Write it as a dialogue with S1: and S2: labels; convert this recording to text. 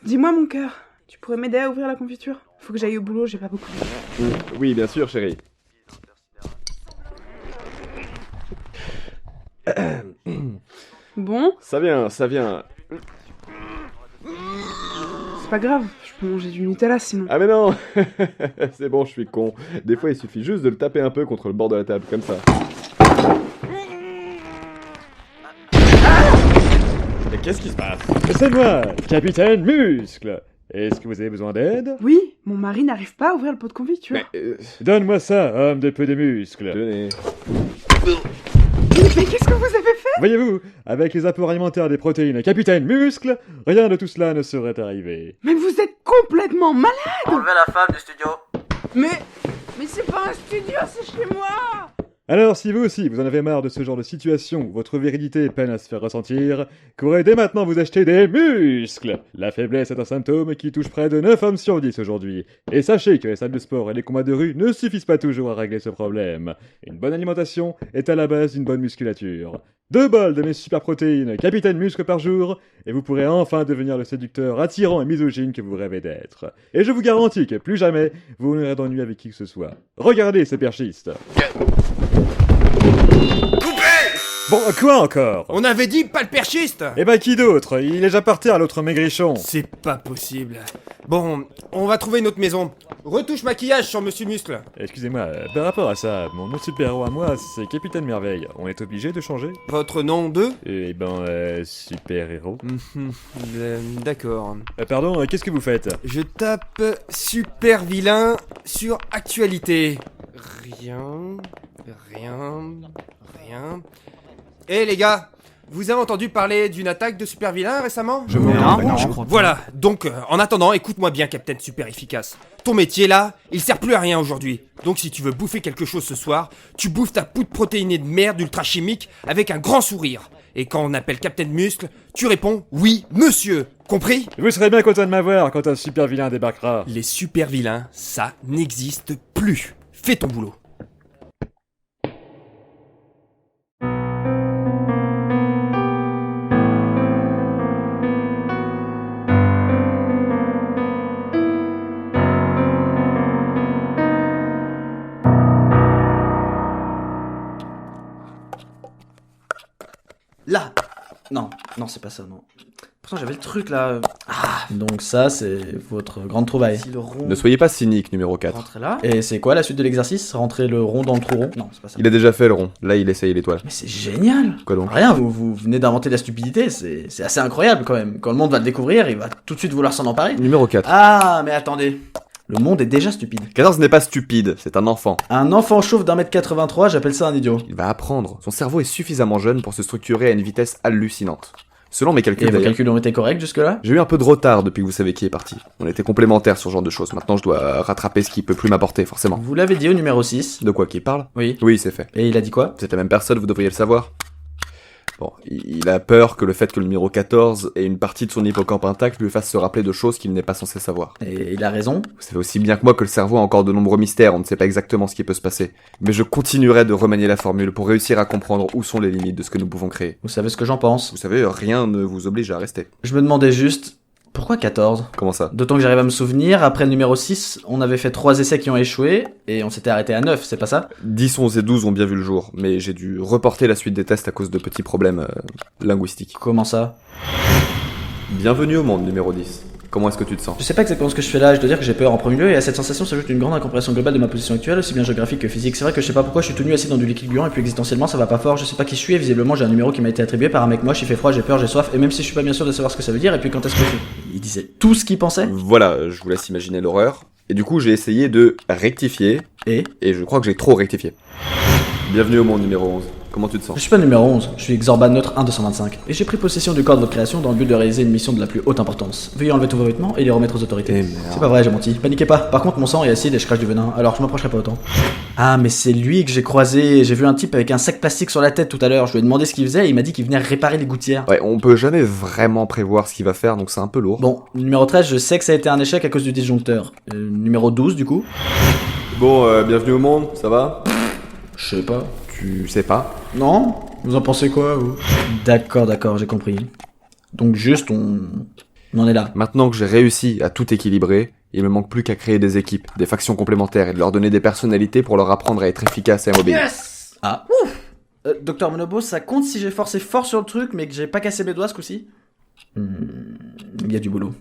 S1: Dis-moi mon cœur, tu pourrais m'aider à ouvrir la confiture? Faut que j'aille au boulot, j'ai pas beaucoup de temps.
S2: Oui, bien sûr, chérie.
S1: Bon,
S2: Ça vient.
S1: c'est pas grave, je peux manger du Nutella sinon.
S2: Ah mais non. C'est bon, je suis con. Des fois, il suffit juste de le taper un peu contre le bord de la table, comme ça. Mais qu'est-ce qui se passe?
S3: C'est moi, Capitaine Muscle. Est-ce que vous avez besoin d'aide?
S1: Oui, mon mari n'arrive pas à ouvrir le pot de confiture.
S2: Mais,
S3: Donne-moi ça, homme de peu de muscles.
S2: tenez.
S1: Mais qu'est-ce que vous avez fait?
S3: Voyez-vous, avec les apports alimentaires des protéines Capitaine Muscle, rien de tout cela ne serait arrivé.
S1: Mais vous êtes complètement malade!
S4: Enlevez la femme du studio.
S1: Mais c'est pas un studio, c'est chez moi!
S3: Alors si vous aussi vous en avez marre de ce genre de situation où votre virilité peine à se faire ressentir, courez dès maintenant vous acheter des muscles. La faiblesse est un symptôme qui touche près de 9 hommes sur 10 aujourd'hui. Et sachez que les salles de sport et les combats de rue ne suffisent pas toujours à régler ce problème. Une bonne alimentation est à la base d'une bonne musculature. 2 bols de mes super protéines Capitaine Muscle par jour, et vous pourrez enfin devenir le séducteur attirant et misogyne que vous rêvez d'être. Et je vous garantis que plus jamais, vous n'aurez d'ennui avec qui que ce soit. Regardez ces perchistes. Bon, quoi encore?
S5: On avait dit pas le perchiste.
S3: Eh ben qui d'autre? Il est déjà parti à l'autre maigrichon.
S5: C'est pas possible. Bon, on va trouver une autre maison. Retouche maquillage sur Monsieur Muscle.
S3: Excusez-moi, par rapport à ça, mon autre super-héros à moi, c'est Capitaine Merveille. On est obligé de changer?
S5: Votre nom de...
S3: Eh ben, super-héros.
S5: D'accord.
S3: Pardon, qu'est-ce que vous faites?
S5: Je tape super vilain sur actualité. Rien. Eh les gars, vous avez entendu parler d'une attaque de super vilain récemment?
S3: Je crois.
S5: Voilà, donc en attendant, écoute-moi bien Captain Super Efficace. Ton métier là, il sert plus à rien aujourd'hui. Donc si tu veux bouffer quelque chose ce soir, tu bouffes ta poudre protéinée de merde ultra chimique avec un grand sourire. Et quand on appelle Captain Muscle, tu réponds « Oui, monsieur !» Compris?
S3: Vous serez bien content de m'avoir quand un super vilain débarquera.
S5: Les super vilains, ça n'existe plus. Fais ton boulot.
S4: Là. Non, c'est pas ça, non. Pourtant j'avais le truc là. Ah, donc ça c'est votre grande trouvaille. Si le rond...
S2: Ne soyez pas cynique, numéro 4.
S4: Rentrez là. Et c'est quoi la suite de l'exercice? Rentrer le rond dans le trou rond? Non, c'est pas ça.
S2: Il a déjà fait le rond. Là, il essaye l'étoile.
S4: Mais c'est génial.
S2: Quoi donc?
S4: Rien, vous venez d'inventer la stupidité, c'est assez incroyable quand même. Quand le monde va le découvrir, il va tout de suite vouloir s'en emparer.
S2: Numéro 4.
S4: Ah, mais attendez. Le monde est déjà stupide.
S2: 14 n'est pas stupide, c'est un enfant.
S4: Un enfant chauve d'1m83, j'appelle ça un idiot.
S2: Il va apprendre. Son cerveau est suffisamment jeune pour se structurer à une vitesse hallucinante. Selon mes calculs
S4: Et vos
S2: d'ailleurs,
S4: calculs ont été corrects jusque-là?
S2: j'ai eu un peu de retard depuis que vous savez qui est parti. On était complémentaires sur ce genre de choses. Maintenant, je dois rattraper ce qui peut plus m'apporter, forcément.
S4: Vous l'avez dit au numéro 6.
S2: De quoi qu'il parle?
S4: Oui.
S2: Oui, c'est fait.
S4: Et il a dit quoi?
S2: C'est la même personne, vous devriez le savoir. Bon, il a peur que le fait que le numéro 14 ait une partie de son hippocampe intact lui fasse se rappeler de choses qu'il n'est pas censé savoir.
S4: Et il a raison.
S2: Vous savez aussi bien que moi que le cerveau a encore de nombreux mystères, on ne sait pas exactement ce qui peut se passer. Mais je continuerai de remanier la formule pour réussir à comprendre où sont les limites de ce que nous pouvons créer.
S4: Vous savez ce que j'en pense.
S2: Vous savez, rien ne vous oblige à rester.
S4: Je me demandais juste, pourquoi 14?
S2: Comment ça?
S4: D'autant que j'arrive à me souvenir, après le numéro 6, on avait fait 3 essais qui ont échoué, et on s'était arrêté à 9, c'est pas ça?
S2: 10, 11 et 12 ont bien vu le jour, mais j'ai dû reporter la suite des tests à cause de petits problèmes linguistiques.
S4: Comment ça?
S2: Bienvenue au monde, numéro 10. Comment est-ce que tu te sens?
S4: Je sais pas exactement ce que je fais là, je dois dire que j'ai peur en premier lieu, et à cette sensation s'ajoute une grande incompréhension globale de ma position actuelle, aussi bien géographique que physique. C'est vrai que je sais pas pourquoi je suis tenu assis dans du liquide gluant, et puis existentiellement ça va pas fort, je sais pas qui je suis, et visiblement j'ai un numéro qui m'a été attribué par un mec moche, il fait froid, j'ai peur, j'ai soif, et même si je suis pas bien sûr de savoir ce que ça veut dire, et puis quand est-ce que il disait tout ce qu'il pensait?
S2: Voilà, je vous laisse imaginer l'horreur. Et du coup, j'ai essayé de rectifier,
S4: Et
S2: je crois que j'ai trop rectifié. Bienvenue au monde, numéro 11. Comment tu te
S4: je
S2: sens?
S4: suis pas numéro 11, je suis Exorban neutre 1-225, et j'ai pris possession du corps de votre création dans le but de réaliser une mission de la plus haute importance. Veuillez enlever tous vos vêtements et les remettre aux autorités.
S2: Eh merde.
S4: C'est pas vrai, j'ai menti. Paniquez pas. Par contre, mon sang est acide et je crache du venin, alors je m'approcherai pas autant. Ah, mais c'est lui que j'ai croisé. J'ai vu un type avec un sac plastique sur la tête tout à l'heure. Je lui ai demandé ce qu'il faisait et il m'a dit qu'il venait réparer les gouttières.
S2: Ouais, on peut jamais vraiment prévoir ce qu'il va faire, donc c'est un peu lourd.
S4: Bon, numéro 13, je sais que ça a été un échec à cause du disjoncteur. Numéro 12, du coup?
S2: Bon, bienvenue au monde, ça va?
S4: Je sais pas.
S2: Tu sais pas?
S4: Non? Vous en pensez quoi, vous? D'accord, j'ai compris. Donc juste, On en est là.
S2: Maintenant que j'ai réussi à tout équilibrer, il me manque plus qu'à créer des équipes, des factions complémentaires et de leur donner des personnalités pour leur apprendre à être efficaces et immobiles.
S4: Yes. Ah, ouf. Docteur Monobo, ça compte si j'ai forcé fort sur le truc mais que j'ai pas cassé mes doigts ce coup-ci? Il y a du boulot.